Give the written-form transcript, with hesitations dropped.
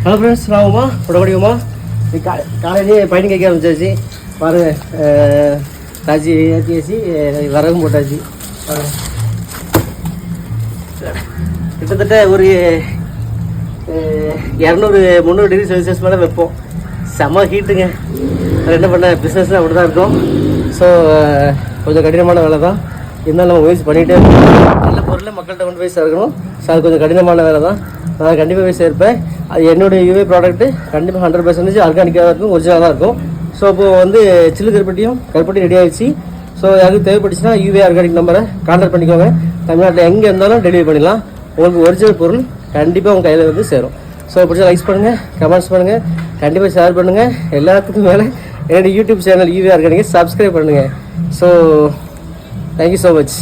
Hello friends, நான் உமா உடம்படியுமா காலையிலேயே பயணம் கேட்க ஆரம்பிச்சாச்சு. பாருங்கள், தாச்சி ஏற்றியாச்சு, வரகும் போட்டாச்சு. பாருங்கள், கிட்டத்தட்ட ஒரு 200-300 டிகிரி செல்சியஸ் மேலே வைப்போம். செம்ம ஹீட்டுங்க. அது என்ன பண்ண, பிஸ்னஸ்லாம் அப்படி தான் இருக்கும். ஸோ கொஞ்சம் கடினமான வேலை தான். இருந்தாலும் நம்ம முயற்சி பண்ணிகிட்டே இருக்கோம். நல்ல பொருளை மக்கள்கிட்ட கொண்டு போய் சேர்க்கணும். ஸோ அது கொஞ்சம் கடினமான வேலை தான். நான் கண்டிப்பாக போய் சேர்ப்பேன். அது என்னுடைய யூஏ ப்ராடக்ட்டு கண்டிப்பாக 100% ஆர்கானிக்காக இருக்கும், ஒரிஜினலாக தான் இருக்கும். ஸோ இப்போது வந்து சில்லு கருப்பட்டியும் ரெடி ஆகிடுச்சு. ஸோ யாருக்கு தேவைப்பட்டுச்சுன்னா யூஏ ஆர்கானிக் நம்பரை கான்டாக்ட் பண்ணிக்கோங்க. தமிழ்நாட்டில் எங்கே இருந்தாலும் டெலிவரி பண்ணிடலாம். உங்களுக்கு ஒரிஜினல் பொருள் கண்டிப்பாக உங்கள் கையில் வந்து சேரும். ஸோ பிடிச்சா லைக்ஸ் பண்ணுங்கள், கமெண்ட்ஸ் பண்ணுங்கள், கண்டிப்பாக ஷேர் பண்ணுங்கள். எல்லாத்துக்கும் மேலே என்னுடைய யூடியூப் சேனல் யூஏ ஆர்கானிக்கை சப்ஸ்கிரைப் பண்ணுங்கள். So thank you so much.